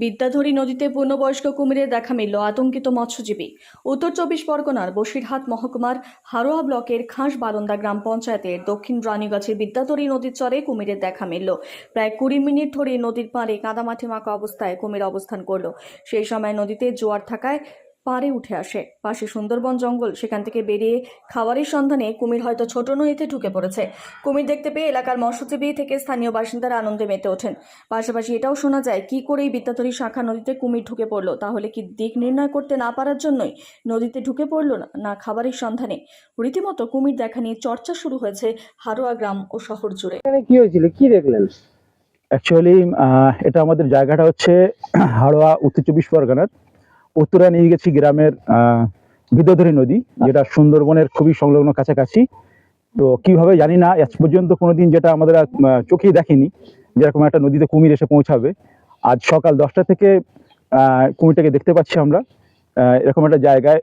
বিদ্যাধরী নদীতে পূর্ণবয়স্ক কুমিরের দেখা মিলল, আতঙ্কিত মৎস্যজীবী। উত্তর চব্বিশ পরগনার বসিরহাট মহকুমার হারোয়া ব্লকের খাসবারন্দা গ্রাম পঞ্চায়েতের দক্ষিণ রানীগাছির বিদ্যাধরী নদীর চরে কুমিরের দেখা মিলল। প্রায় 20 মিনিট ধরে নদীর পাড়ে কাদামাটি মাখা অবস্থায় কুমির অবস্থান করল। সেই সময় নদীতে জোয়ার থাকায় পাড়ে উঠে আসে। পাশে সুন্দরবন জঙ্গল, সেখান থেকে বেরিয়ে খাবারের সন্ধানে কুমির হয়তো ছোট নদীতে ঢুকে পড়েছে। কুমির দেখতে পেয়ে এলাকার মৎস্যজীবী থেকে স্থানীয় বাসিন্দারা আনন্দে মেতে ওঠেন। পাশাপাশি এটাও শোনা যায়, কি করে এই বিদ্যাধরী শাখা নদীতে কুমির ঢুকে পড়লো? তাহলে কি দিক নির্ণয় করতে না পারার জন্যই নদীতে ঢুকে পড়লো, না খাবারের সন্ধানে? রীতিমতো কুমির দেখা নিয়ে চর্চা শুরু হয়েছে হারোয়া গ্রাম ও শহর জুড়ে। কি হয়েছিল, কি দেখলেন? অ্যাকচুয়ালি এটা আমাদের জায়গাটা হচ্ছে হাড়োয়া, উত্তর চব্বিশ পরগনার উত্তরা নিয়ে গেছি গ্রামের বিদ্যাধরী নদী, যেটা সুন্দরবনের খুবই সংলগ্ন কাছাকাছি। তো কিভাবে জানি না, আজ পর্যন্ত কোনোদিন যেটা আমাদের চোখেই দেখিনি যেরকম একটা নদীতে কুমির এসে পৌঁছাবে। আজ সকাল 10টা থেকে কুমিরটাকে দেখতে পাচ্ছি আমরা। এরকম একটা জায়গায়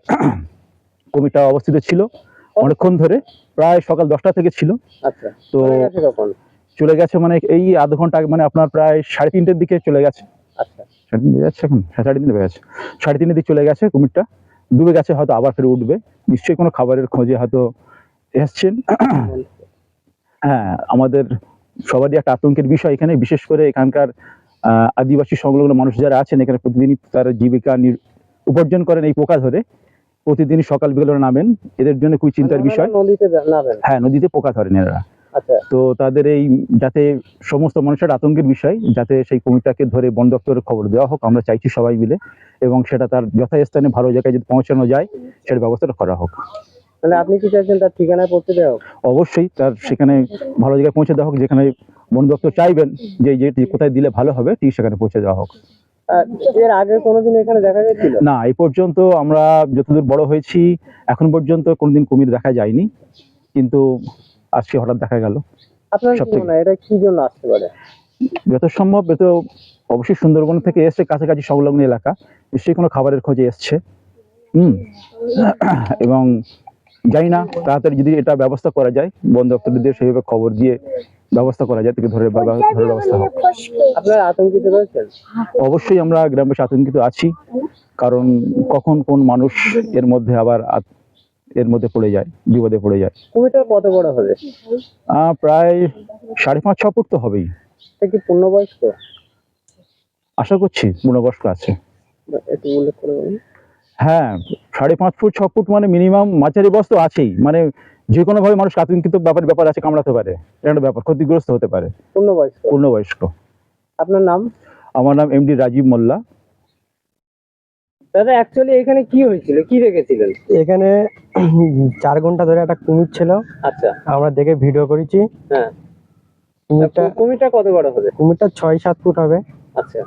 কুমিরটা অবস্থিত ছিল অনেকক্ষণ ধরে, প্রায় সকাল 10টা থেকে ছিল। আচ্ছা, তো চলে গেছে মানে এই আধ ঘন্টা আগে, মানে আপনার প্রায় 3:30-এর দিকে চলে গেছে। আচ্ছা, 3:30 যাচ্ছে, এখন 3:30 বেজে গেছে, 3:30-এর দিকে চলে গেছে কুমিরটা। ডুবে গেছে, হয়তো আবার ফিরে উঠবে, নিশ্চয়ই কোনো খাবারের খোঁজে হয়তো এসছেন। হ্যাঁ, আমাদের সবারই একটা আতঙ্কের বিষয় এখানে, বিশেষ করে এখানকার আদিবাসী সংলগ্ন মানুষ যারা আছেন এখানে, প্রতিদিনই তারা জীবিকা উপার্জন করেন এই পোকা ধরে। প্রতিদিনই সকাল বিকেল ওরা নামেন, এদের জন্য খুবই চিন্তার বিষয়। হ্যাঁ, নদীতে পোকা ধরেন এরা। তো তাদের এই যাতে সমস্ত মানুষের আতঙ্কের বিষয়, যাতে সেই কুমিরটাকে ধরে বন দপ্তরের খবর দেওয়া হোক, আমরা চাইছি সবাই মিলে, এবং সেটা তার যথাস্থানে ভালো জায়গায় যদি পৌঁছানো যায় সেটার ব্যবস্থাটা করা হোক। তাহলে আপনি কি চাইছেন তার ঠিকানায় পৌঁছে দেওয়া হোক? অবশ্যই তার সেখানে ভালো জায়গায় পৌঁছে দেওয়া হোক, যেখানে বন দপ্তর চাইবেন যে কোথায় দিলে ভালো হবে, ঠিক সেখানে পৌঁছে দেওয়া হোক। এর আগে কোনোদিন এখানে দেখা গেছিল? না, এই পর্যন্ত আমরা যতদূর বড় হয়েছি এখন পর্যন্ত কোনোদিন কুমির দেখা যায়নি, কিন্তু আজকে হঠাৎ দেখা গেল। আপনার কি মনে হয় এটা কি জন্য আসতে পারে? যত সম্ভব তো অবশ্যই সুন্দরবন থেকে এসছে, কাছাকাছি সংলগ্ন এলাকা, নিশ্চয়ই কোনো খাবারের খোঁজে এসছে। এবং জানি না, তাড়াতাড়ি যদি এটা ব্যবস্থা করা যায়, বন দপ্তর দিয়ে সেইভাবে খবর দিয়ে ব্যবস্থা করা যায়, তাকে ধরে ব্যবস্থা হোক। আপনারা আতঙ্কিত রয়েছেন? অবশ্যই আমরা গ্রামবাসী আতঙ্কিত আছি, কারণ কখন কোন মানুষ এর মধ্যে পড়ে যায়, বিপদে পড়ে যায়। কুমিরটা কত বড় হবে? প্রায় 5.5-6 ফুট তো হবেই। এটা কি পূর্ণবয়স্ক? আশা করছি পূর্ণবয়স্ক আছে। একটু উল্লেখ করে বলুন। হ্যাঁ, 5.5-6 ফুট মানে মিনিমাম মাঝারি বয়স তো আছেই, মানে যে কোনো ভাবে মানুষ আতঙ্কিত ব্যাপার আছে, কামড়াতে পারে, এটা একটা ব্যাপার, ক্ষতিগ্রস্ত হতে পারে। পূর্ণবয়স্ক। আপনার নাম? আমার নাম এমডি রাজীব মোল্লা। দাদা, অ্যাকচুয়ালি এখানে কি হয়েছিল, কি দেখেছিলেন? এখানে 4 ঘন্টা ধরে একটা কুমির ছিল। আচ্ছা, আমরা দেখে ভিডিও করেছি। হ্যাঁ, কুমিরটা কত বড় হবে? কুমিরটা 6-7 ফুট হবে। আচ্ছা,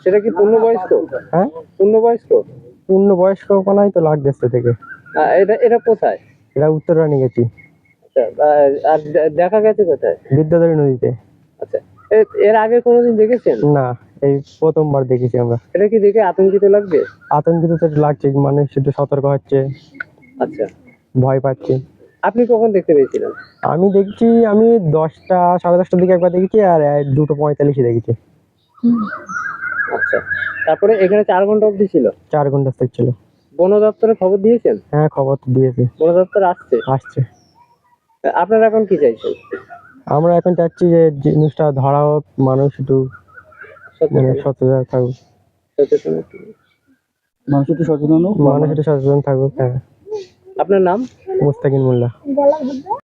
সেটা কি পূর্ণবয়স্ক? হ্যাঁ, পূর্ণবয়স্ক কোনাই তো লাগতেছে থেকে। এটা কোথায়? এটা উত্তরা নিয়ে গেছি। আচ্ছা, আর দেখা গেছে কোথায়? বিদ্যাধরী নদীতে। আচ্ছা, এর আগে কোনোদিন দেখেছেন? না, এই প্রথমবার দেখেছি আমরা। এটা কি দেখে আতঙ্কিত লাগবে? আতঙ্কিত তো লাগছে, মানুষ একটু সতর্ক হচ্ছে। আচ্ছা, ভয় পাচ্ছে। আপনি কখন দেখতে পেয়েছিলেন? আমি 10টা 10:30টার দিকে একবার দেখেছি, আর 2:45-এ দেখেছি। আচ্ছা, তারপরে এখানে 4 ঘন্টা অবধি ছিল? 4 ঘন্টা থেকে ছিল। বন দপ্তরে খবর দিয়েছেন? হ্যাঁ, খবর তো দিয়েছি। বন দপ্তর আসছে। আপনারা এখন কি চাইছেন? আমরা এখন চাচ্ছি যে জিনিসটা ধরা হোক, মানুষ একটু সচেতন থাকুক। মানুষ একটু সচেতন থাকুক। হ্যাঁ। আপনার নাম? মুস্তাকিন মোল্লা।